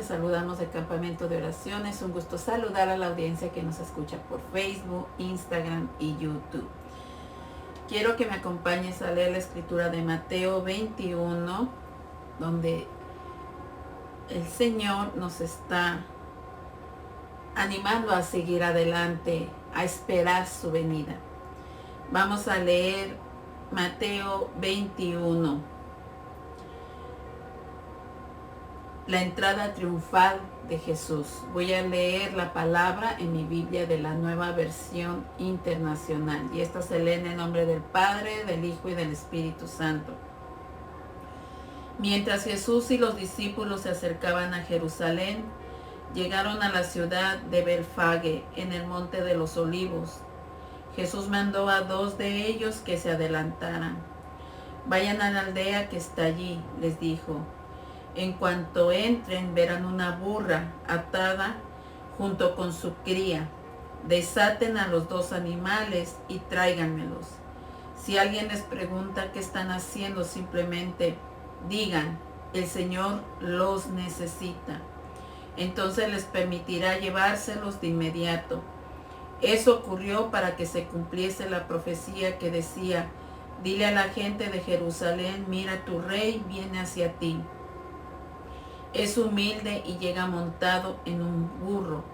saludamos del Campamento de Oración. Es un gusto saludar a la audiencia que nos escucha por Facebook, Instagram y YouTube. Quiero que me acompañes a leer la escritura de Mateo 21, donde el Señor nos está animando a seguir adelante, a esperar su venida. Vamos a leer Mateo 21. La entrada triunfal de Jesús. Voy a leer la palabra en mi Biblia de la Nueva Versión Internacional. Y esta se lee en el nombre del Padre, del Hijo y del Espíritu Santo. Mientras Jesús y los discípulos se acercaban a Jerusalén, llegaron a la ciudad de Betfagé, en el Monte de los Olivos. Jesús mandó a 2 de ellos que se adelantaran. Vayan a la aldea que está allí, les dijo. En cuanto entren, verán una burra atada junto con su cría. Desaten a los 2 animales y tráiganmelos. Si alguien les pregunta qué están haciendo, simplemente digan, el Señor los necesita. Entonces les permitirá llevárselos de inmediato. Eso ocurrió para que se cumpliese la profecía que decía, dile a la gente de Jerusalén, mira, tu rey viene hacia ti. Es humilde y llega montado en un burro,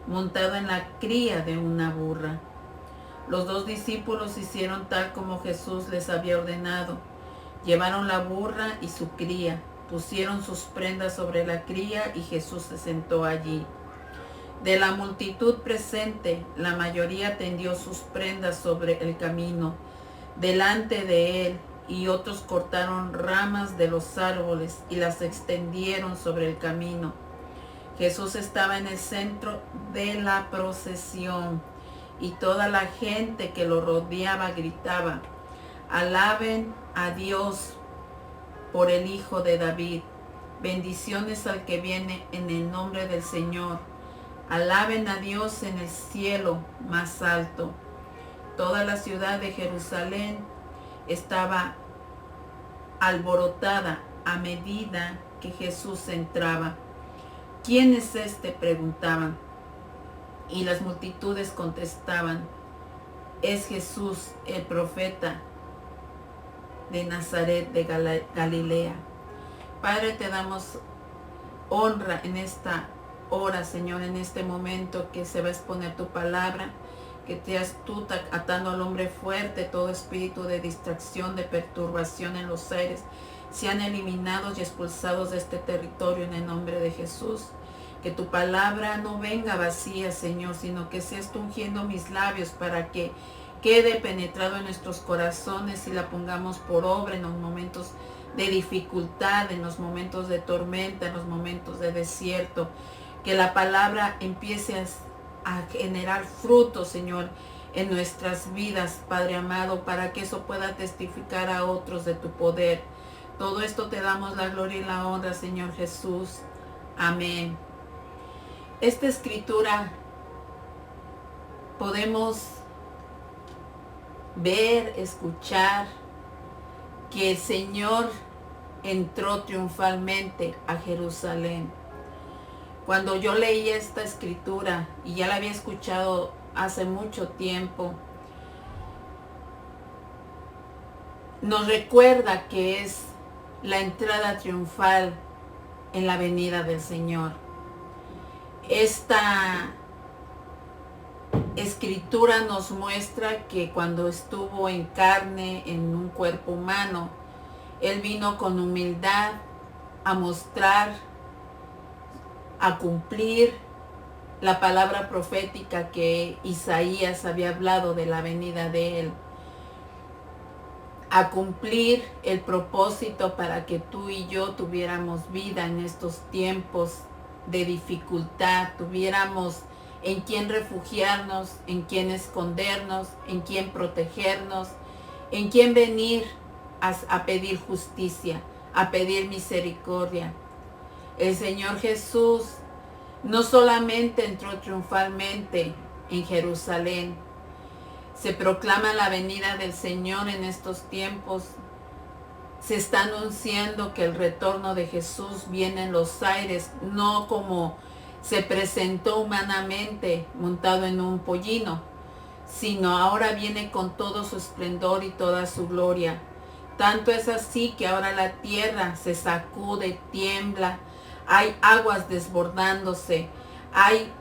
montado en la cría de una burra. Los 2 discípulos hicieron tal como Jesús les había ordenado. Llevaron la burra y su cría, pusieron sus prendas sobre la cría y Jesús se sentó allí. De la multitud presente, la mayoría tendió sus prendas sobre el camino, delante de él, y otros cortaron ramas de los árboles y las extendieron sobre el camino. Jesús estaba en el centro de la procesión y toda la gente que lo rodeaba gritaba, alaben a Dios por el Hijo de David, bendiciones al que viene en el nombre del Señor, alaben a Dios en el cielo más alto. Toda la ciudad de Jerusalén estaba alborotada a medida que Jesús entraba. ¿Quién es este?, preguntaban. Y las multitudes contestaban, es Jesús, el profeta de Nazaret de Galilea. Padre, te damos honra en esta hora, Señor, en este momento que se va a exponer tu palabra, que seas tú atando al hombre fuerte, todo espíritu de distracción, de perturbación en los aires, sean eliminados y expulsados de este territorio en el nombre de Jesús. Que tu palabra no venga vacía, Señor, sino que seas tú ungiendo mis labios para que quede penetrado en nuestros corazones y la pongamos por obra en los momentos de dificultad, en los momentos de tormenta, en los momentos de desierto. Que la palabra empiece a generar frutos, Señor, en nuestras vidas, Padre amado, para que eso pueda testificar a otros de tu poder. Todo esto te damos la gloria y la honra, Señor Jesús. Amén. Esta escritura podemos ver, escuchar que el Señor entró triunfalmente a Jerusalén. Cuando yo leí esta escritura, y ya la había escuchado hace mucho tiempo, nos recuerda que es la entrada triunfal en la venida del Señor. Esta escritura nos muestra que cuando estuvo en carne, en un cuerpo humano, Él vino con humildad a mostrar, a cumplir la palabra profética que Isaías había hablado de la venida de Él, a cumplir el propósito para que tú y yo tuviéramos vida en estos tiempos de dificultad, tuviéramos en quién refugiarnos, en quién escondernos, en quién protegernos, en quién venir a pedir justicia, a pedir misericordia. El Señor Jesús no solamente entró triunfalmente en Jerusalén, se proclama la venida del Señor en estos tiempos se está anunciando que el retorno de Jesús viene en los aires, no como se presentó humanamente montado en un pollino, sino ahora viene con todo su esplendor y toda su gloria. Tanto es así que ahora la tierra se sacude, tiembla, hay aguas desbordándose, hay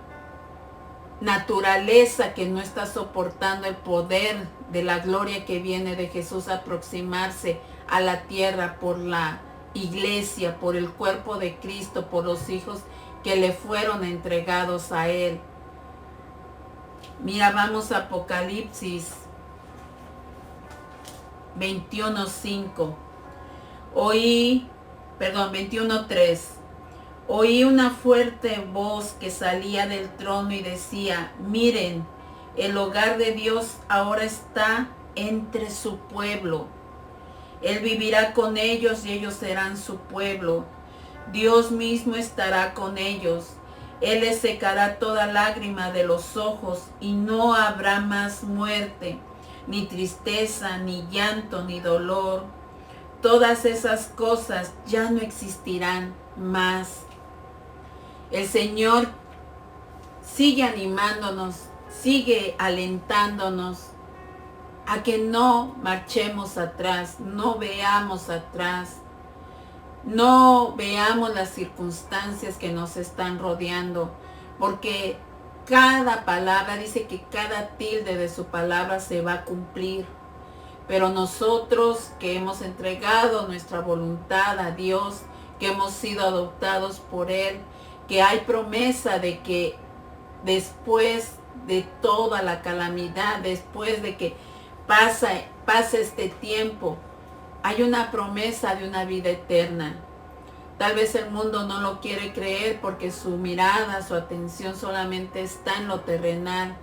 naturaleza que no está soportando el poder de la gloria que viene de Jesús aproximarse a la tierra por la iglesia, por el cuerpo de Cristo, por los hijos que le fueron entregados a Él. Mira, vamos a Apocalipsis 21:5. 21:3. Oí una fuerte voz que salía del trono y decía: miren, el hogar de Dios ahora está entre su pueblo. Él vivirá con ellos y ellos serán su pueblo. Dios mismo estará con ellos. Él les secará toda lágrima de los ojos y no habrá más muerte, ni tristeza, ni llanto, ni dolor. Todas esas cosas ya no existirán más. El Señor sigue animándonos, sigue alentándonos a que no marchemos atrás, no veamos atrás, no veamos las circunstancias que nos están rodeando, porque cada palabra, dice que cada tilde de su palabra se va a cumplir. Pero nosotros que hemos entregado nuestra voluntad a Dios, que hemos sido adoptados por Él, que hay promesa de que después de toda la calamidad, después de que pase este tiempo, hay una promesa de una vida eterna. Tal vez el mundo no lo quiere creer porque su mirada, su atención solamente está en lo terrenal,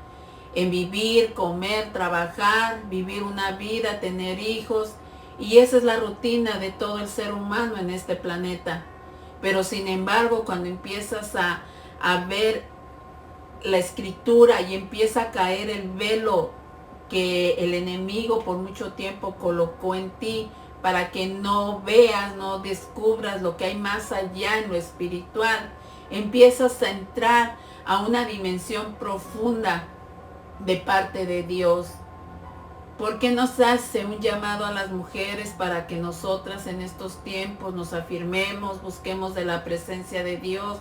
en vivir, comer, trabajar, vivir una vida, tener hijos. Y esa es la rutina de todo el ser humano en este planeta. Pero sin embargo, cuando empiezas a ver la escritura y empieza a caer el velo que el enemigo por mucho tiempo colocó en ti, para que no veas, no descubras lo que hay más allá en lo espiritual, empiezas a entrar a una dimensión profunda de parte de Dios. ¿Por qué nos hace un llamado a las mujeres para que nosotras en estos tiempos nos afirmemos, busquemos de la presencia de Dios,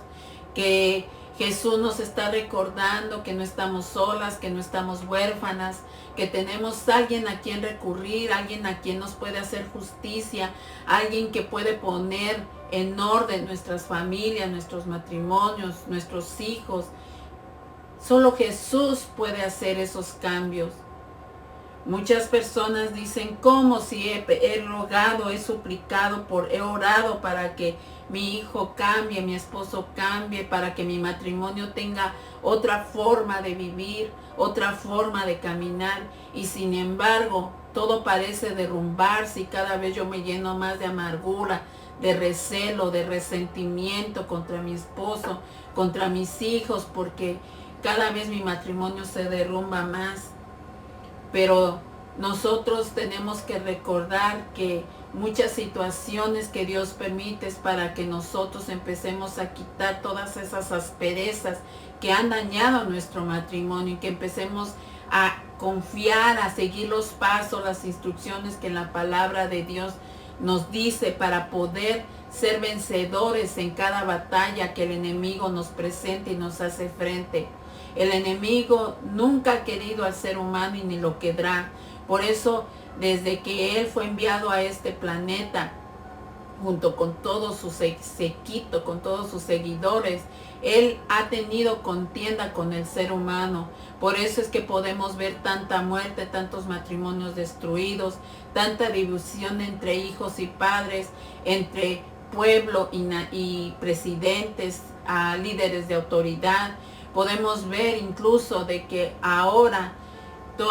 que Jesús nos está recordando que no estamos solas, que no estamos huérfanas, que tenemos alguien a quien recurrir, alguien a quien nos puede hacer justicia, alguien que puede poner en orden nuestras familias, nuestros matrimonios, nuestros hijos? Solo Jesús puede hacer esos cambios. Muchas personas dicen: ¿cómo si he rogado, he suplicado, he orado para que mi hijo cambie, mi esposo cambie, para que mi matrimonio tenga otra forma de vivir, otra forma de caminar? Y sin embargo, todo parece derrumbarse y cada vez yo me lleno más de amargura, de recelo, de resentimiento contra mi esposo, contra mis hijos, porque cada vez mi matrimonio se derrumba más. Pero nosotros tenemos que recordar que muchas situaciones que Dios permite es para que nosotros empecemos a quitar todas esas asperezas que han dañado nuestro matrimonio y que empecemos a confiar, a seguir los pasos, las instrucciones que la palabra de Dios nos dice para poder ser vencedores en cada batalla que el enemigo nos presenta y nos hace frente. El enemigo nunca ha querido al ser humano y ni lo querrá. Por eso, desde que Él fue enviado a este planeta, junto con todo su séquito, con todos sus seguidores, Él ha tenido contienda con el ser humano. Por eso es que podemos ver tanta muerte, tantos matrimonios destruidos, tanta división entre hijos y padres, entre pueblo y presidentes, líderes de autoridad. Podemos ver incluso de que ahora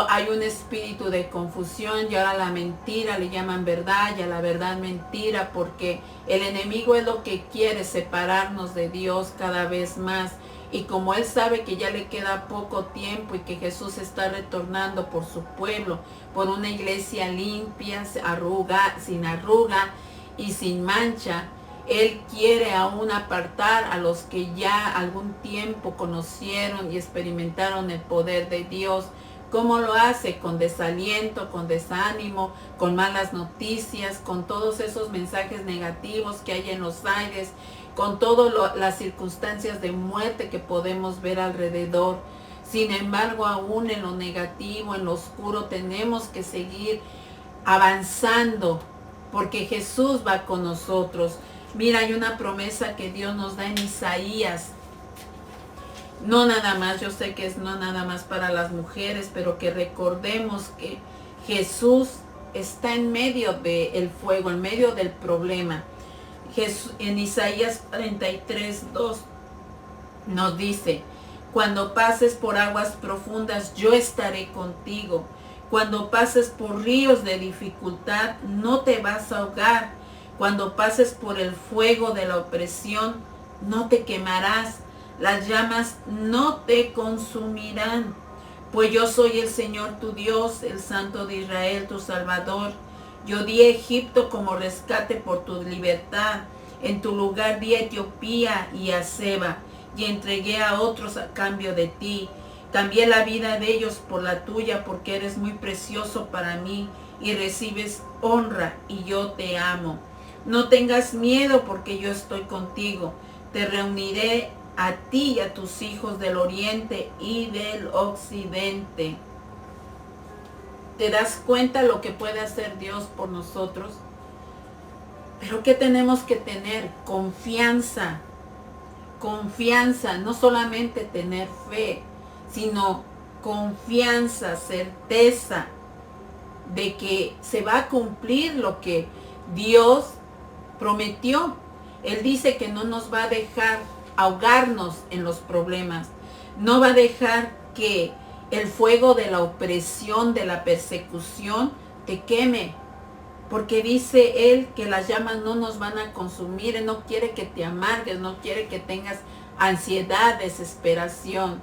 hay un espíritu de confusión y ahora la mentira le llaman verdad y a la verdad mentira, porque el enemigo es lo que quiere separarnos de Dios cada vez más Y como él sabe que ya le queda poco tiempo y que Jesús está retornando por su pueblo, por una iglesia limpia, sin arruga y sin mancha, él quiere aún apartar a los que ya algún tiempo conocieron y experimentaron el poder de Dios. ¿Cómo lo hace? Con desaliento, con desánimo, con malas noticias, con todos esos mensajes negativos que hay en los aires, con todas las circunstancias de muerte que podemos ver alrededor. Sin embargo, aún en lo negativo, en lo oscuro, tenemos que seguir avanzando, porque Jesús va con nosotros. Mira, hay una promesa que Dios nos da en Isaías. No nada más, yo sé que es no nada más para las mujeres, pero que recordemos que Jesús está en medio del fuego, en medio del problema. En Isaías 43:2 nos dice: cuando pases por aguas profundas, yo estaré contigo. Cuando pases por ríos de dificultad, no te vas a ahogar. Cuando pases por el fuego de la opresión, no te quemarás. Las llamas no te consumirán. Pues yo soy el Señor tu Dios, el Santo de Israel, tu Salvador. Yo di a Egipto como rescate por tu libertad. En tu lugar di a Etiopía y a Seba, y entregué a otros a cambio de ti. Cambié la vida de ellos por la tuya, porque eres muy precioso para mí y recibes honra, y yo te amo. No tengas miedo, porque yo estoy contigo. Te reuniré a ti y a tus hijos del oriente y del occidente. ¿Te das cuenta lo que puede hacer Dios por nosotros? Pero ¿qué tenemos que tener? Confianza. Confianza, no solamente tener fe, sino confianza, certeza de que se va a cumplir lo que Dios prometió. Él dice que no nos va a dejar ahogarnos en los problemas. No va a dejar que el fuego de la opresión, de la persecución, te queme. Porque dice Él que las llamas no nos van a consumir. Él no quiere que te amargues, no quiere que tengas ansiedad, desesperación.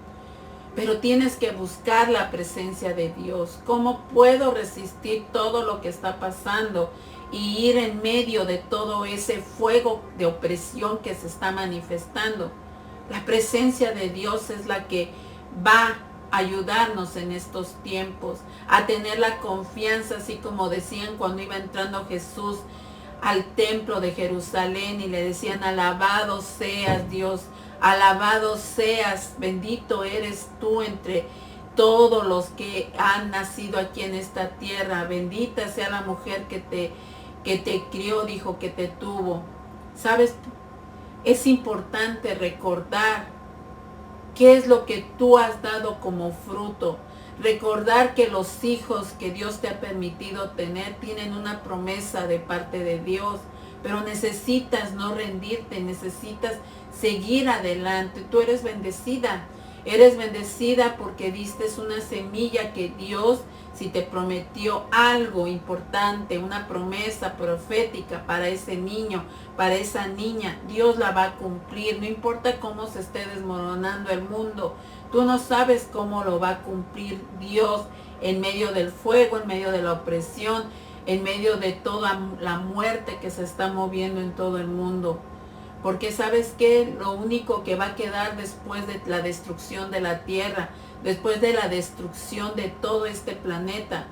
Pero tienes que buscar la presencia de Dios. ¿Cómo puedo resistir todo lo que está pasando y ir en medio de todo ese fuego de opresión que se está manifestando? La presencia de Dios es la que va a ayudarnos en estos tiempos a tener la confianza, así como decían cuando iba entrando Jesús al templo de Jerusalén y le decían: alabado seas Dios, alabado seas, bendito eres tú entre todos los que han nacido aquí en esta tierra, bendita sea la mujer que te crió, dijo, que te tuvo. ¿Sabes? Es importante recordar qué es lo que tú has dado como fruto. Recordar que los hijos que Dios te ha permitido tener tienen una promesa de parte de Dios, pero necesitas no rendirte, necesitas seguir adelante. Tú eres bendecida porque diste una semilla que Dios, si te prometió algo importante, una promesa profética para ese niño, para esa niña, Dios la va a cumplir. No importa cómo se esté desmoronando el mundo, tú no sabes cómo lo va a cumplir Dios en medio del fuego, en medio de la opresión, en medio de toda la muerte que se está moviendo en todo el mundo. Porque ¿sabes qué? Lo único que va a quedar después de la destrucción de la tierra, después de la destrucción de todo este planeta,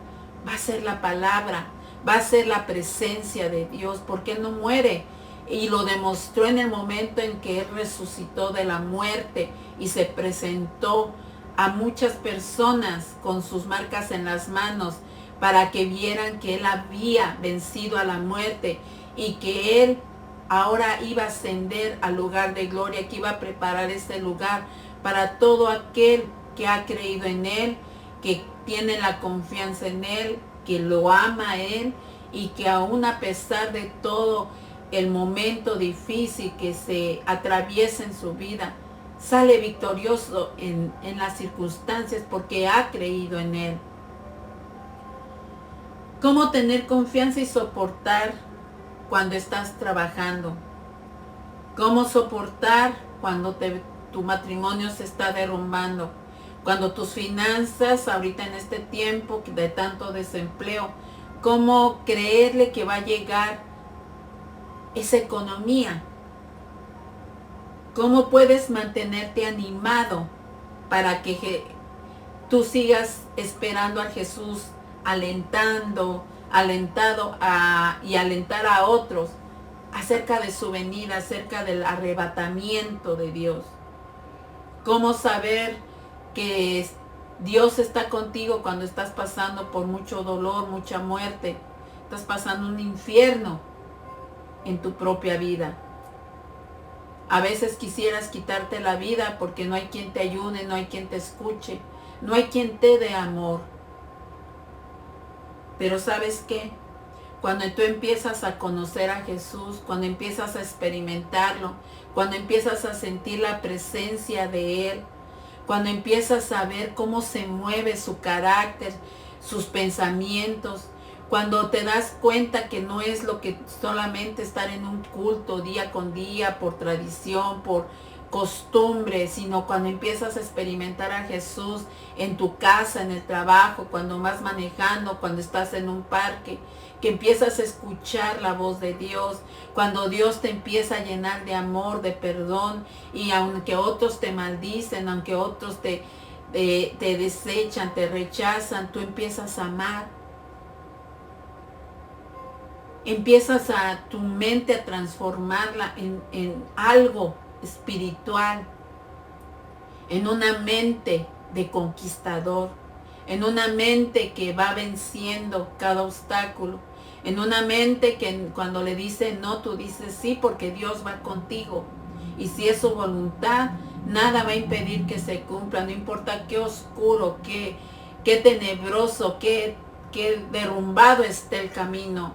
va a ser la palabra, va a ser la presencia de Dios, porque Él no muere. Y lo demostró en el momento en que Él resucitó de la muerte y se presentó a muchas personas con sus marcas en las manos para que vieran que Él había vencido a la muerte y que Él ahora iba a ascender al lugar de gloria, que iba a preparar este lugar para todo aquel que ha creído en Él, que tiene la confianza en Él, que lo ama a Él y que aún a pesar de todo el momento difícil que se atraviesa en su vida, sale victorioso en las circunstancias porque ha creído en Él. ¿Cómo tener confianza y soportar cuando estás trabajando? ¿Cómo soportar cuando tu matrimonio se está derrumbando, cuando tus finanzas ahorita en este tiempo de tanto desempleo, ¿cómo creerle que va a llegar esa economía? ¿Cómo puedes mantenerte animado para que tú sigas esperando a Jesús, alentado y alentar a otros acerca de su venida, acerca del arrebatamiento de Dios? ¿Cómo saber que Dios está contigo cuando estás pasando por mucho dolor, mucha muerte? Estás pasando un infierno en tu propia vida. A veces quisieras quitarte la vida porque no hay quien te ayude, no hay quien te escuche, no hay quien te dé amor. Pero ¿sabes qué? Cuando tú empiezas a conocer a Jesús, cuando empiezas a experimentarlo, cuando empiezas a sentir la presencia de Él, cuando empiezas a ver cómo se mueve su carácter, sus pensamientos, cuando te das cuenta que no es lo que solamente estar en un culto día con día, por tradición, por costumbre, sino cuando empiezas a experimentar a Jesús en tu casa, en el trabajo, cuando vas manejando, cuando estás en un parque, que empiezas a escuchar la voz de Dios, cuando Dios te empieza a llenar de amor, de perdón, y aunque otros te maldicen, aunque otros te desechan, te rechazan, tú empiezas a amar. Empiezas a tu mente a transformarla en algo espiritual, en una mente de conquistador, en una mente que va venciendo cada obstáculo, en una mente que cuando le dice no, tú dices sí, porque Dios va contigo. Y si es su voluntad, nada va a impedir que se cumpla, no importa qué oscuro, qué tenebroso, qué derrumbado esté el camino.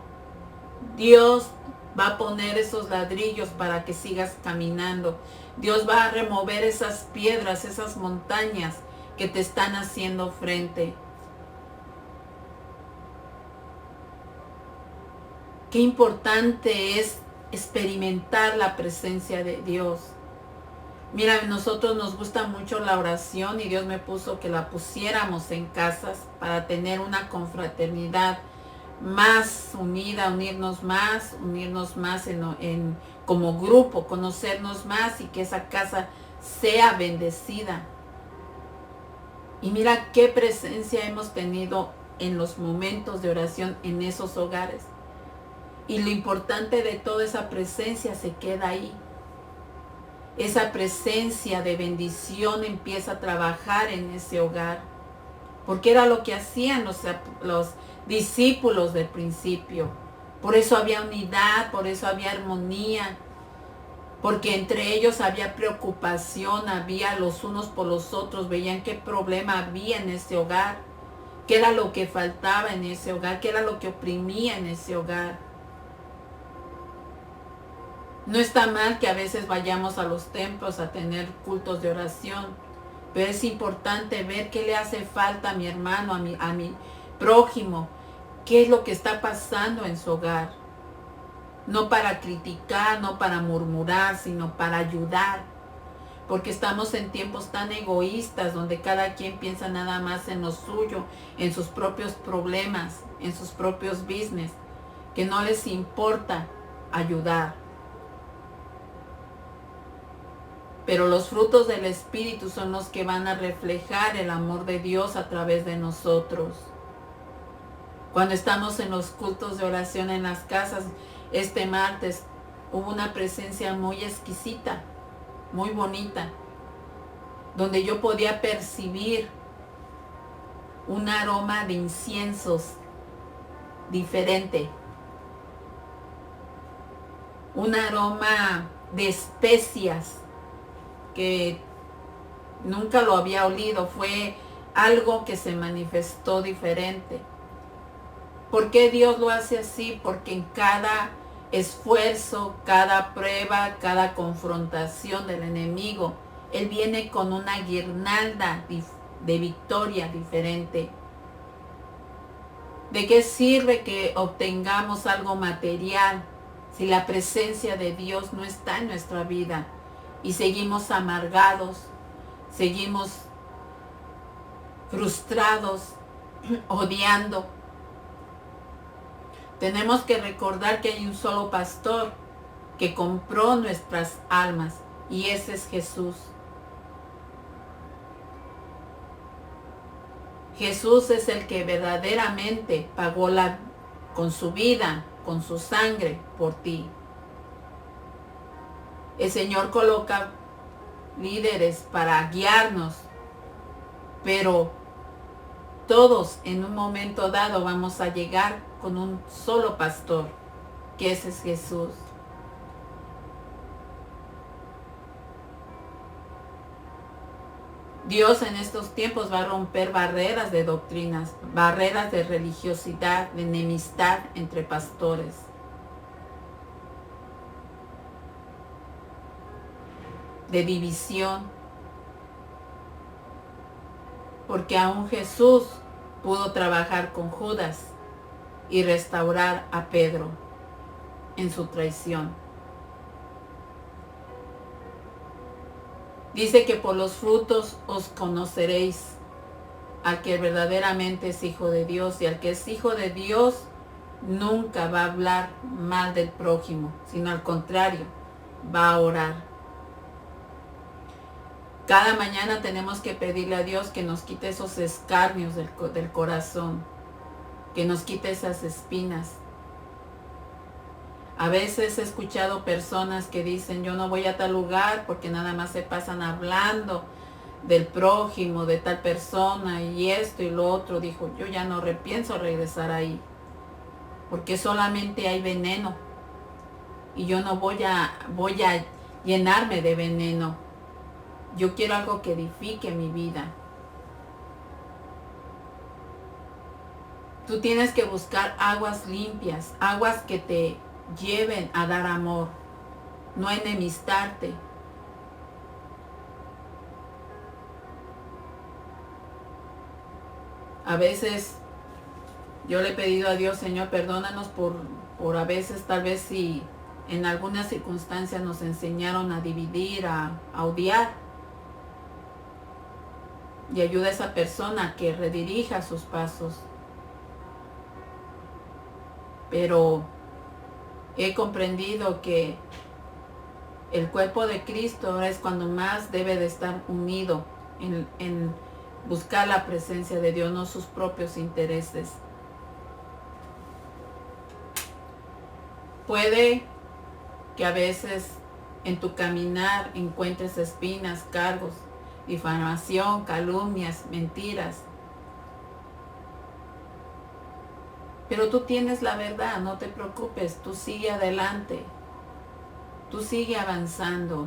Dios va a poner esos ladrillos para que sigas caminando. Dios va a remover esas piedras, esas montañas que te están haciendo frente. Qué importante es experimentar la presencia de Dios. Mira, a nosotros nos gusta mucho la oración y Dios me puso que la pusiéramos en casas para tener una confraternidad más unida, unirnos más como grupo, conocernos más y que esa casa sea bendecida. Y mira qué presencia hemos tenido en los momentos de oración en esos hogares. Y lo importante de toda esa presencia se queda ahí. Esa presencia de bendición empieza a trabajar en ese hogar. Porque era lo que hacían los discípulos del principio. Por eso había unidad, por eso había armonía, porque entre ellos había preocupación, había los unos por los otros, veían qué problema había en ese hogar, qué era lo que faltaba en ese hogar, qué era lo que oprimía en ese hogar. No está mal que a veces vayamos a los templos a tener cultos de oración, pero es importante ver qué le hace falta a mi hermano, a mi prójimo, qué es lo que está pasando en su hogar. No para criticar, no para murmurar, sino para ayudar. Porque estamos en tiempos tan egoístas donde cada quien piensa nada más en lo suyo, en sus propios problemas, en sus propios business, que no les importa ayudar. Pero los frutos del Espíritu son los que van a reflejar el amor de Dios a través de nosotros. Cuando estamos en los cultos de oración en las casas, este martes hubo una presencia muy exquisita, muy bonita, donde yo podía percibir un aroma de inciensos diferente, un aroma de especias que nunca lo había olido. Fue algo que se manifestó diferente. ¿Por qué Dios lo hace así? Porque en cada esfuerzo, cada prueba, cada confrontación del enemigo, Él viene con una guirnalda de victoria diferente. ¿De qué sirve que obtengamos algo material si la presencia de Dios no está en nuestra vida? y seguimos amargados, seguimos frustrados, odiando. Tenemos que recordar que hay un solo pastor que compró nuestras almas y ese es Jesús. Jesús es el que verdaderamente pagó con su vida, con su sangre por ti. El Señor coloca líderes para guiarnos, pero todos en un momento dado vamos a llegar con un solo pastor, que ese es Jesús. Dios en estos tiempos va a romper barreras de doctrinas, barreras de religiosidad, de enemistad entre pastores. De división. Porque aún Jesús pudo trabajar con Judas y restaurar a Pedro en su traición. Dice que por los frutos os conoceréis al que verdaderamente es hijo de Dios, y al que es hijo de Dios nunca va a hablar mal del prójimo, sino al contrario, va a orar. Cada mañana tenemos que pedirle a Dios que nos quite esos escarnios del corazón, que nos quite esas espinas. A veces he escuchado personas que dicen, yo no voy a tal lugar porque nada más se pasan hablando del prójimo, de tal persona y esto y lo otro. Dijo, yo ya no pienso regresar ahí, porque solamente hay veneno y yo no voy a llenarme de veneno. Yo quiero algo que edifique mi vida. Tú tienes que buscar aguas limpias, aguas que te lleven a dar amor, no a enemistarte. A veces yo le he pedido a Dios, Señor, perdónanos por a veces, tal vez si en algunas circunstancias nos enseñaron a dividir, a odiar. Y ayuda a esa persona a que redirija sus pasos. Pero he comprendido que el cuerpo de Cristo ahora es cuando más debe de estar unido en buscar la presencia de Dios, no sus propios intereses. Puede que a veces en tu caminar encuentres espinas, cargos, difamación, calumnias, mentiras. Pero tú tienes la verdad, no te preocupes, tú sigue adelante, tú sigue avanzando.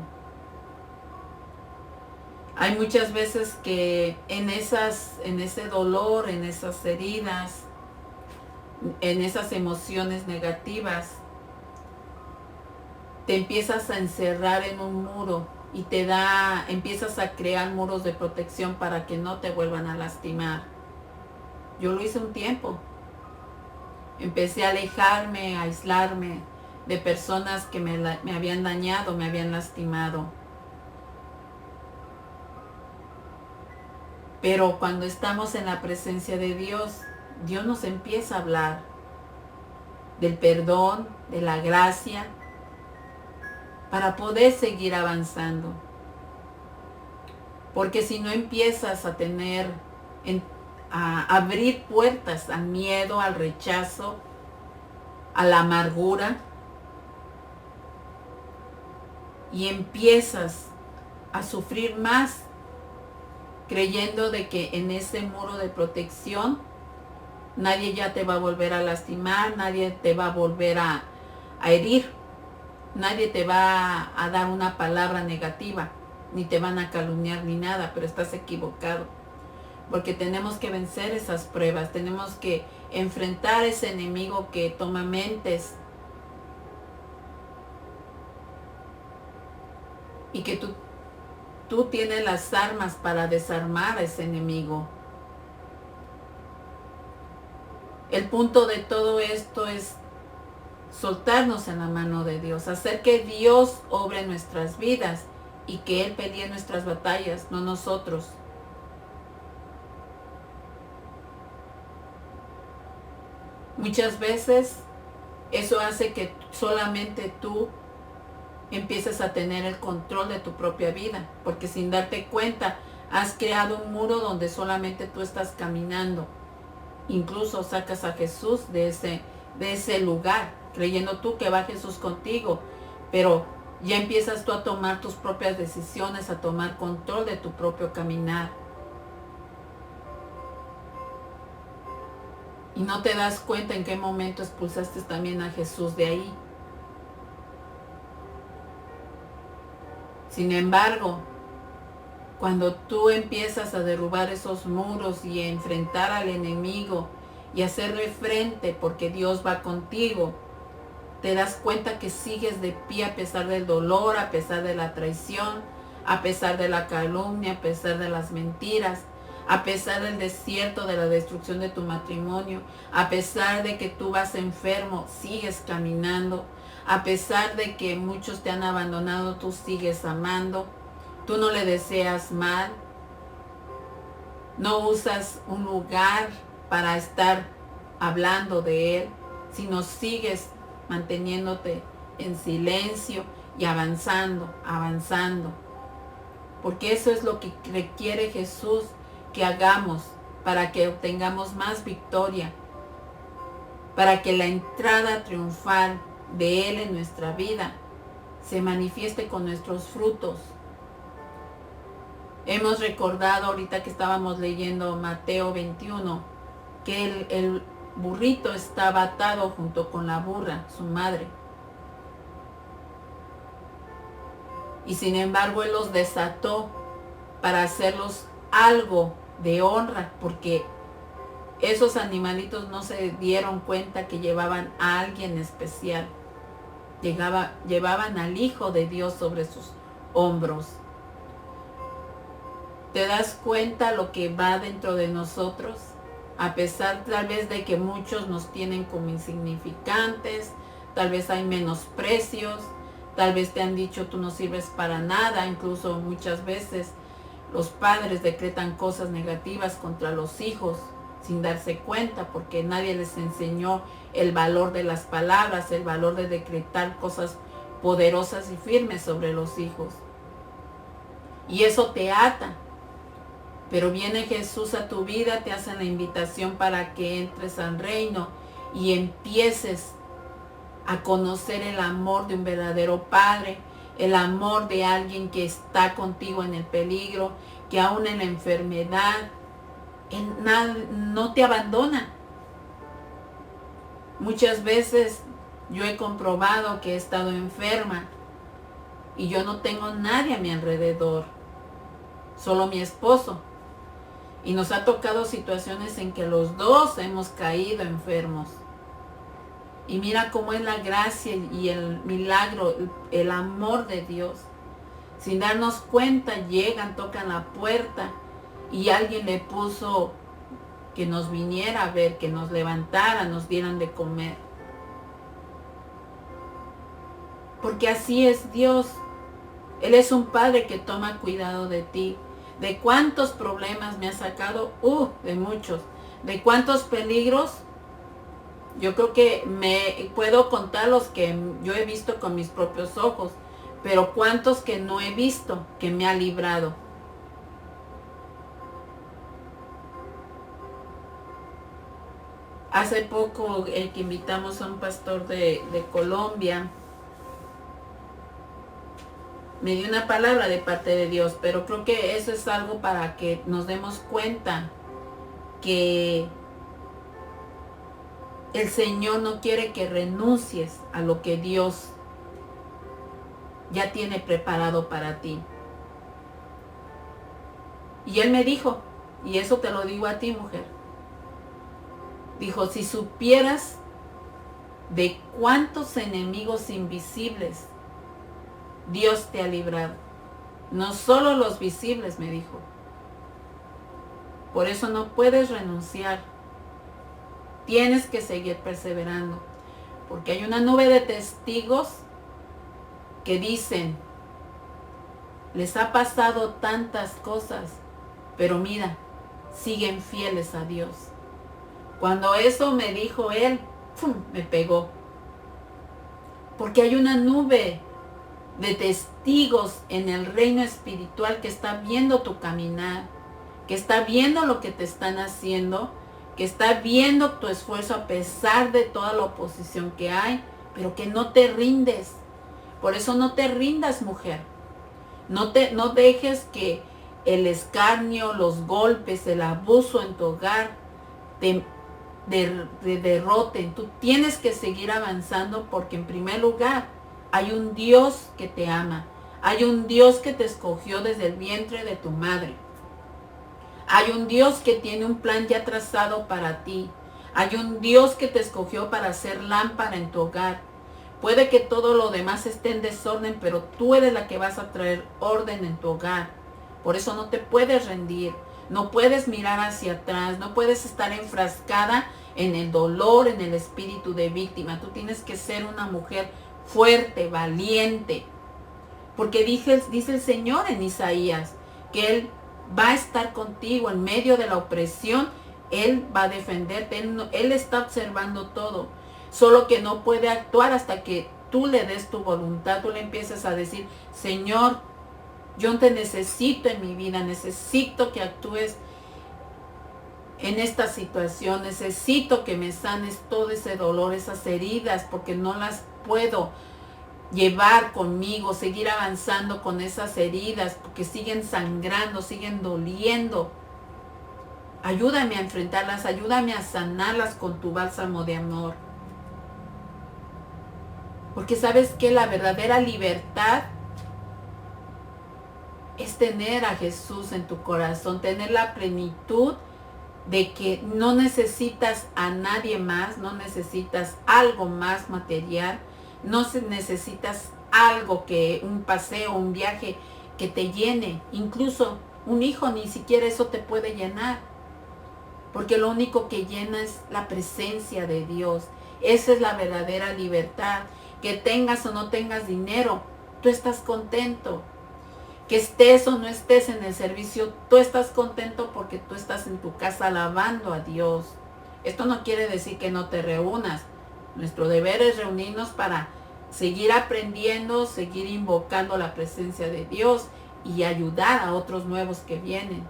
Hay muchas veces que en ese dolor, en esas heridas, en esas emociones negativas, te empiezas a encerrar en un muro y empiezas a crear muros de protección para que no te vuelvan a lastimar. Yo lo hice un tiempo. Empecé a alejarme, a aislarme de personas que me habían dañado, me habían lastimado. Pero cuando estamos en la presencia de Dios, Dios nos empieza a hablar del perdón, de la gracia, para poder seguir avanzando. Porque si no empiezas a abrir puertas al miedo, al rechazo, a la amargura, y empiezas a sufrir más, creyendo de que en ese muro de protección nadie ya te va a volver a lastimar, nadie te va a volver a herir, nadie te va a dar una palabra negativa, ni te van a calumniar ni nada, pero estás equivocado. Porque tenemos que vencer esas pruebas, tenemos que enfrentar ese enemigo que toma mentes. Y que tú tienes las armas para desarmar a ese enemigo. El punto de todo esto es soltarnos en la mano de Dios, hacer que Dios obre en nuestras vidas y que Él pelee nuestras batallas, no nosotros. Muchas veces eso hace que solamente tú empieces a tener el control de tu propia vida, porque sin darte cuenta has creado un muro donde solamente tú estás caminando. Incluso sacas a Jesús de ese lugar, creyendo tú que va Jesús contigo, pero ya empiezas tú a tomar tus propias decisiones, a tomar control de tu propio caminar. Y no te das cuenta en qué momento expulsaste también a Jesús de ahí. Sin embargo, cuando tú empiezas a derrubar esos muros y a enfrentar al enemigo y hacerle frente porque Dios va contigo, te das cuenta que sigues de pie a pesar del dolor, a pesar de la traición, a pesar de la calumnia, a pesar de las mentiras, a pesar del desierto, de la destrucción de tu matrimonio, a pesar de que tú vas enfermo, sigues caminando, a pesar de que muchos te han abandonado, tú sigues amando, tú no le deseas mal, no usas un lugar para estar hablando de Él, sino sigues manteniéndote en silencio y avanzando, porque eso es lo que requiere Jesús que hagamos para que obtengamos más victoria, para que la entrada triunfal de Él en nuestra vida se manifieste con nuestros frutos. Hemos recordado ahorita que estábamos leyendo Mateo 21, que el burrito estaba atado junto con la burra, su madre. Y sin embargo Él los desató para hacerlos algo de honra, porque esos animalitos no se dieron cuenta que llevaban a alguien especial. Llevaban al Hijo de Dios sobre sus hombros. ¿Te das cuenta lo que va dentro de nosotros? A pesar tal vez de que muchos nos tienen como insignificantes, tal vez hay menosprecios, tal vez te han dicho tú no sirves para nada, incluso muchas veces los padres decretan cosas negativas contra los hijos sin darse cuenta, porque nadie les enseñó el valor de las palabras, el valor de decretar cosas poderosas y firmes sobre los hijos. Y eso te ata. Pero viene Jesús a tu vida, te hace la invitación para que entres al reino y empieces a conocer el amor de un verdadero Padre, el amor de alguien que está contigo en el peligro, que aún en la enfermedad, no te abandona. Muchas veces yo he comprobado que he estado enferma y yo no tengo nadie a mi alrededor, solo mi esposo. Y nos ha tocado situaciones en que los dos hemos caído enfermos. Y mira cómo es la gracia y el milagro, el amor de Dios. Sin darnos cuenta, llegan, tocan la puerta y alguien le puso que nos viniera a ver, que nos levantara, nos dieran de comer. Porque así es Dios. Él es un Padre que toma cuidado de ti. ¿De cuántos problemas me ha sacado? De muchos. ¿De cuántos peligros? Yo creo que me puedo contar los que yo he visto con mis propios ojos, pero cuántos que no he visto que me ha librado. Hace poco el que invitamos a un pastor de Colombia me dio una palabra de parte de Dios, pero creo que eso es algo para que nos demos cuenta que el Señor no quiere que renuncies a lo que Dios ya tiene preparado para ti. Y Él me dijo, y eso te lo digo a ti, mujer, dijo, si supieras de cuántos enemigos invisibles Dios te ha librado, no solo los visibles, me dijo. Por eso no puedes renunciar. Tienes que seguir perseverando, porque hay una nube de testigos que dicen les ha pasado tantas cosas, pero mira, siguen fieles a Dios. Cuando eso me dijo él, ¡pum!, me pegó. Porque hay una nube de testigos en el reino espiritual que está viendo tu caminar, que está viendo lo que te están haciendo, que está viendo tu esfuerzo a pesar de toda la oposición que hay, pero que no te rindes. Por eso no te rindas, mujer. No dejes que el escarnio, los golpes, el abuso en tu hogar te derroten. Tú tienes que seguir avanzando porque en primer lugar hay un Dios que te ama. Hay un Dios que te escogió desde el vientre de tu madre. Hay un Dios que tiene un plan ya trazado para ti. Hay un Dios que te escogió para hacer lámpara en tu hogar. Puede que todo lo demás esté en desorden, pero tú eres la que vas a traer orden en tu hogar. Por eso no te puedes rendir. No puedes mirar hacia atrás. No puedes estar enfrascada en el dolor, en el espíritu de víctima. Tú tienes que ser una mujer fuerte, valiente. Porque dice el Señor en Isaías que Él va a estar contigo en medio de la opresión. Él va a defenderte. Él está observando todo. Solo que no puede actuar hasta que tú le des tu voluntad. Tú le empieces a decir, Señor, yo te necesito en mi vida. Necesito que actúes en esta situación. Necesito que me sanes todo ese dolor, esas heridas, porque no las puedo llevar conmigo, seguir avanzando con esas heridas, porque siguen sangrando, siguen doliendo. Ayúdame a enfrentarlas, ayúdame a sanarlas con tu bálsamo de amor. Porque sabes que la verdadera libertad es tener a Jesús en tu corazón, tener la plenitud de que no necesitas a nadie más, no necesitas algo más material, no necesitas algo que un paseo, un viaje que te llene. Incluso un hijo, ni siquiera eso te puede llenar. Porque lo único que llena es la presencia de Dios. Esa es la verdadera libertad. Que tengas o no tengas dinero, tú estás contento. Que estés o no estés en el servicio, tú estás contento porque tú estás en tu casa alabando a Dios. Esto no quiere decir que no te reúnas. Nuestro deber es reunirnos para seguir aprendiendo, seguir invocando la presencia de Dios y ayudar a otros nuevos que vienen.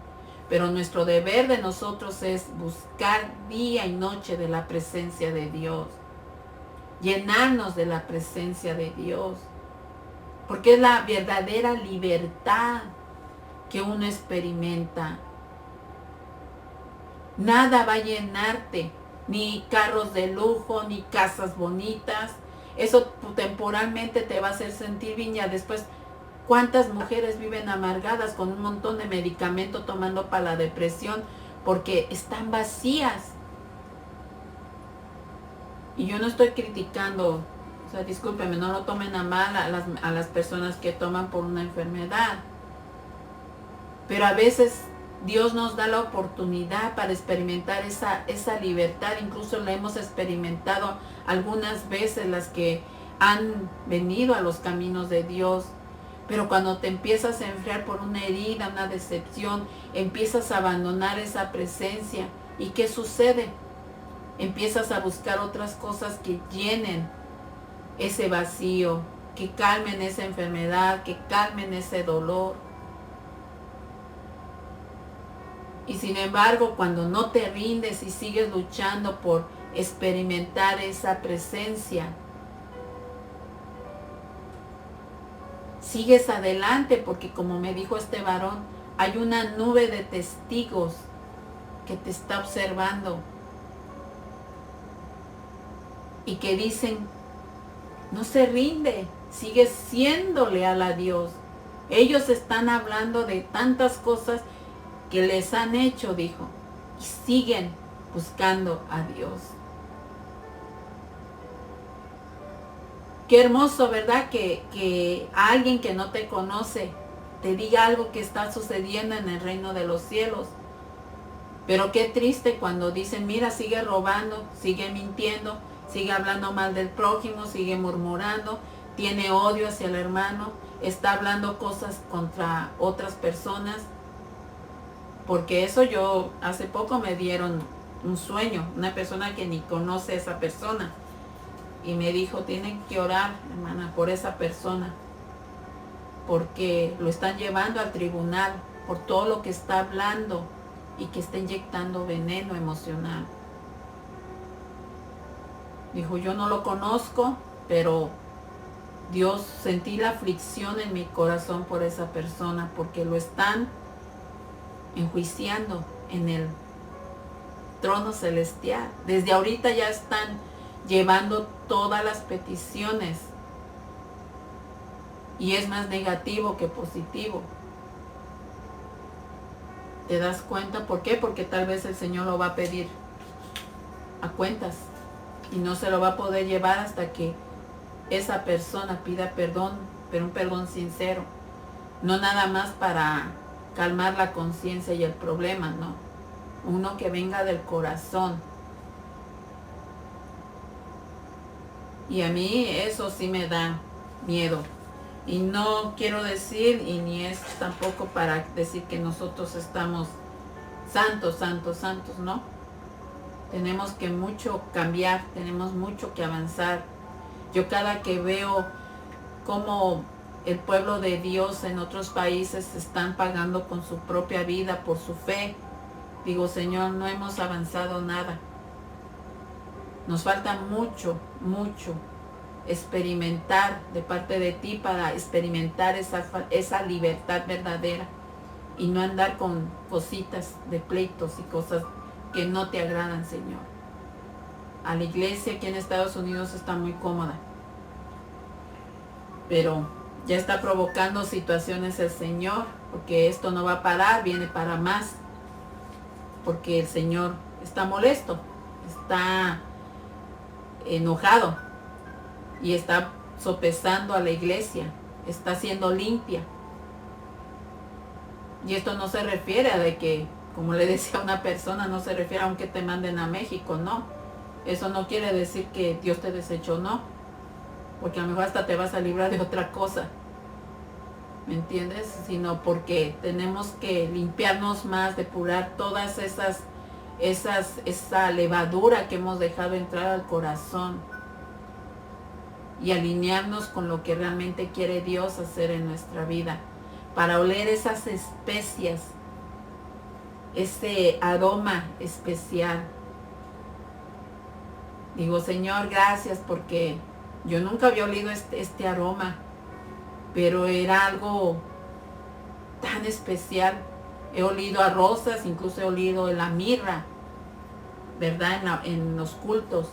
Pero nuestro deber de nosotros es buscar día y noche de la presencia de Dios. Llenarnos de la presencia de Dios. Porque es la verdadera libertad que uno experimenta. Nada va a llenarte. Ni carros de lujo, ni casas bonitas. Eso temporalmente te va a hacer sentir bien. Y después, ¿cuántas mujeres viven amargadas con un montón de medicamento tomando para la depresión? Porque están vacías. Y yo no estoy criticando, o sea, discúlpeme, no lo tomen a mal a las personas que toman por una enfermedad. Pero a veces Dios nos da la oportunidad para experimentar esa libertad. Incluso la hemos experimentado algunas veces las que han venido a los caminos de Dios. Pero cuando te empiezas a enfriar por una herida, una decepción, empiezas a abandonar esa presencia. ¿Y qué sucede? Empiezas a buscar otras cosas que llenen ese vacío, que calmen esa enfermedad, que calmen ese dolor. Y sin embargo, cuando no te rindes y sigues luchando por experimentar esa presencia, sigues adelante, porque como me dijo este varón, hay una nube de testigos que te está observando y que dicen, no se rinde, sigue siendo leal a Dios. Ellos están hablando de tantas cosas que les han hecho, dijo, y siguen buscando a Dios. Qué hermoso, ¿verdad? Que alguien que no te conoce te diga algo que está sucediendo en el reino de los cielos. Pero qué triste cuando dicen, mira, sigue robando, sigue mintiendo, sigue hablando mal del prójimo, sigue murmurando, tiene odio hacia el hermano, está hablando cosas contra otras personas. Porque eso yo, hace poco me dieron un sueño, una persona que ni conoce a esa persona. Y me dijo, tienen que orar, hermana, por esa persona. Porque lo están llevando al tribunal por todo lo que está hablando y que está inyectando veneno emocional. Dijo, yo no lo conozco, pero Dios, sentí la aflicción en mi corazón por esa persona, porque lo están enjuiciando en el trono celestial. Desde ahorita ya están llevando todas las peticiones y es más negativo que positivo. ¿Te das cuenta? ¿Por qué? Porque tal vez el Señor lo va a pedir a cuentas y no se lo va a poder llevar hasta que esa persona pida perdón, pero un perdón sincero, no nada más para calmar la conciencia y el problema, no, uno que venga del corazón. Y a mí eso sí me da miedo. Y no quiero decir, y ni es tampoco para decir que nosotros estamos santos, no. Tenemos que mucho cambiar, tenemos mucho que avanzar. Yo cada que veo cómo el pueblo de Dios en otros países están pagando con su propia vida por su fe, digo, Señor, no hemos avanzado nada. Nos falta mucho experimentar de parte de ti para experimentar esa libertad verdadera y no andar con cositas de pleitos y cosas que no te agradan, Señor. A la iglesia aquí en Estados Unidos está muy cómoda, pero ya está provocando situaciones el Señor, porque esto no va a parar, viene para más, porque el Señor está molesto, está enojado y está sopesando a la iglesia, está siendo limpia. Y esto no se refiere a de que, como le decía a una persona, no se refiere a aunque te manden a México, no. Eso no quiere decir que Dios te desechó, no. Porque a lo mejor hasta te vas a librar de otra cosa. ¿Me entiendes? Sino porque tenemos que limpiarnos más, depurar todas esa levadura que hemos dejado entrar al corazón y alinearnos con lo que realmente quiere Dios hacer en nuestra vida, para oler esas especias, ese aroma especial. Digo, Señor, gracias, porque yo nunca había olido este aroma, pero era algo tan especial. He olido a rosas, incluso he olido la mirra, ¿verdad? En los cultos.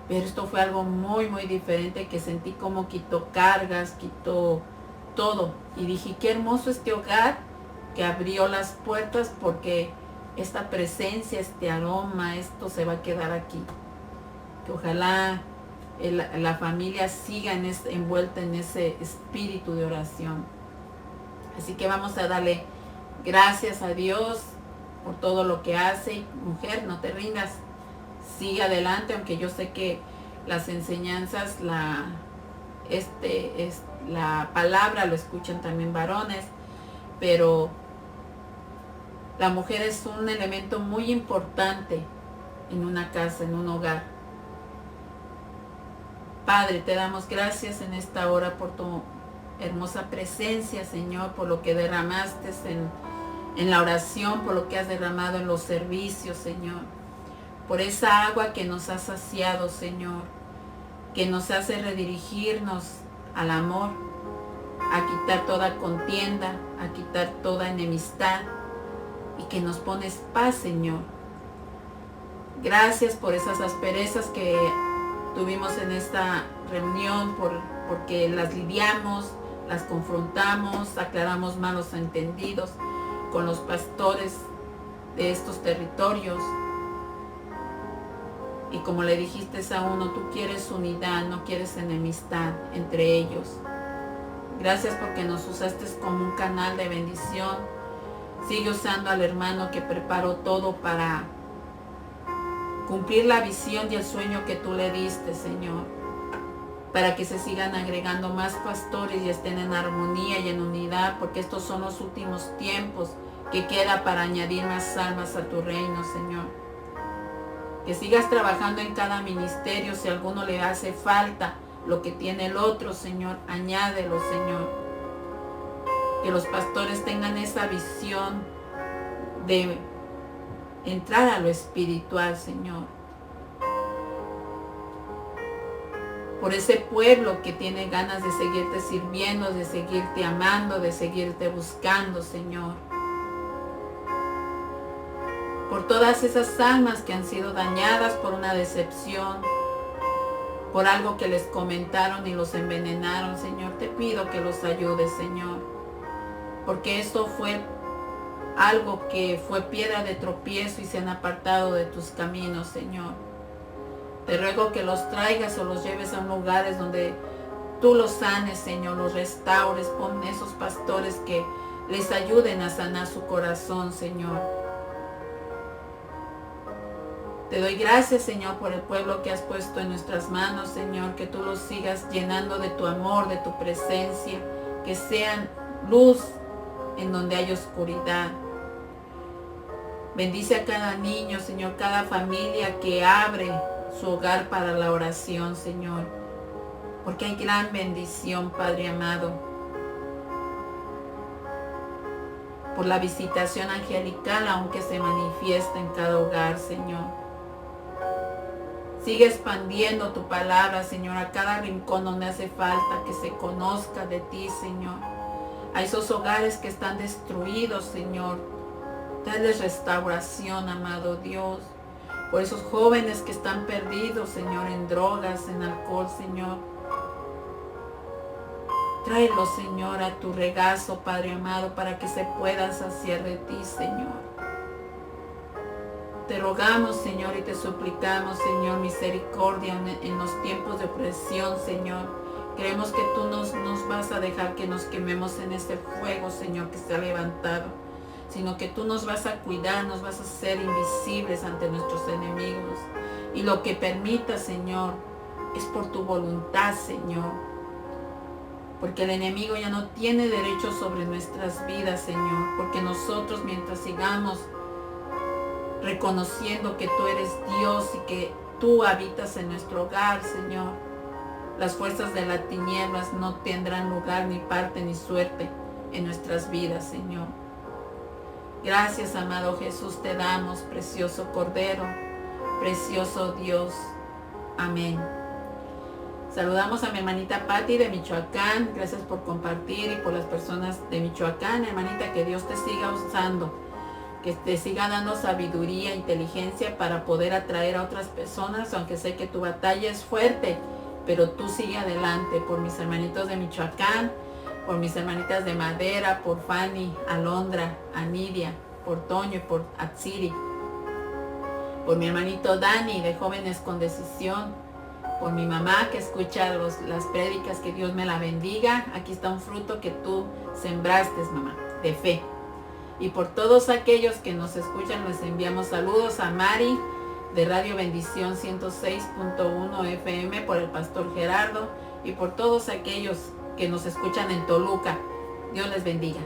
Pero esto fue algo muy diferente, que sentí como quitó cargas, quitó todo. Y dije, qué hermoso este hogar que abrió las puertas, porque esta presencia, este aroma, esto se va a quedar aquí. Que ojalá la familia siga envuelta en ese espíritu de oración. Así que vamos a darle gracias a Dios por todo lo que hace. Mujer, no te rindas, sigue adelante, aunque yo sé que las enseñanzas, la palabra lo escuchan también varones, pero la mujer es un elemento muy importante en una casa, en un hogar. Padre, te damos gracias en esta hora por tu hermosa presencia, Señor, por lo que derramaste en la oración, por lo que has derramado en los servicios, Señor, por esa agua que nos ha saciado, Señor, que nos hace redirigirnos al amor, a quitar toda contienda, a quitar toda enemistad, y que nos pones paz, Señor. Gracias por esas asperezas que tuvimos en esta reunión, porque las lidiamos, las confrontamos, aclaramos malos entendidos con los pastores de estos territorios. Y como le dijiste a uno, tú quieres unidad, no quieres enemistad entre ellos. Gracias porque nos usaste como un canal de bendición. Sigue usando al hermano que preparó todo para cumplir la visión y el sueño que tú le diste, Señor. para que se sigan agregando más pastores y estén en armonía y en unidad, porque estos son los últimos tiempos que queda para añadir más almas a tu reino, Señor. Que sigas trabajando en cada ministerio. Si a alguno le hace falta lo que tiene el otro, Señor, añádelo, Señor. Que los pastores tengan esa visión de entrar a lo espiritual, Señor. Por ese pueblo que tiene ganas de seguirte sirviendo, de seguirte amando, de seguirte buscando, Señor. Por todas esas almas que han sido dañadas por una decepción, por algo que les comentaron y los envenenaron, Señor. Te pido que los ayudes, Señor. Porque esto fue algo que fue piedra de tropiezo y se han apartado de tus caminos, Señor. Te ruego que los traigas o los lleves a lugares donde tú los sanes, Señor, los restaures. Pon esos pastores que les ayuden a sanar su corazón, Señor. Te doy gracias, Señor, por el pueblo que has puesto en nuestras manos, Señor, que tú los sigas llenando de tu amor, de tu presencia, que sean luz en donde hay oscuridad. Bendice a cada niño, Señor, cada familia que abre su hogar para la oración, Señor, porque hay gran bendición, Padre amado, por la visitación angelical, aunque se manifiesta en cada hogar, Señor. Sigue expandiendo tu palabra, Señor, a cada rincón donde hace falta que se conozca de ti, Señor. A esos hogares que están destruidos, Señor, dales restauración, amado Dios. Por esos jóvenes que están perdidos, Señor, en drogas, en alcohol, Señor. Tráelos, Señor, a tu regazo, Padre amado, para que se puedan saciar de ti, Señor. Te rogamos, Señor, y te suplicamos, Señor, misericordia en los tiempos de opresión, Señor. Creemos que tú nos vas a dejar que nos quememos en este fuego, Señor, que se ha levantado, sino que tú nos vas a cuidar, nos vas a hacer invisibles ante nuestros enemigos. Y lo que permitas, Señor, es por tu voluntad, Señor. Porque el enemigo ya no tiene derecho sobre nuestras vidas, Señor. Porque nosotros, mientras sigamos reconociendo que tú eres Dios y que tú habitas en nuestro hogar, Señor, las fuerzas de las tinieblas no tendrán lugar, ni parte, ni suerte en nuestras vidas, Señor. Gracias, amado Jesús, te damos, precioso Cordero, precioso Dios. Amén. Saludamos a mi hermanita Patti de Michoacán. Gracias por compartir, y por las personas de Michoacán, hermanita, que Dios te siga usando, que te siga dando sabiduría, inteligencia para poder atraer a otras personas, aunque sé que tu batalla es fuerte, pero tú sigue adelante. Por mis hermanitos de Michoacán, por mis hermanitas de Madera, por Fanny, Alondra, Anidia, por Toño y por Atsiri, por mi hermanito Dani de Jóvenes con Decisión, por mi mamá que escucha las prédicas, que Dios me la bendiga. Aquí está un fruto que tú sembraste, mamá, de fe. Y por todos aquellos que nos escuchan, les enviamos saludos a Mari de Radio Bendición 106.1 FM, por el pastor Gerardo, y por todos aquellos que nos escuchan en Toluca. Dios les bendiga.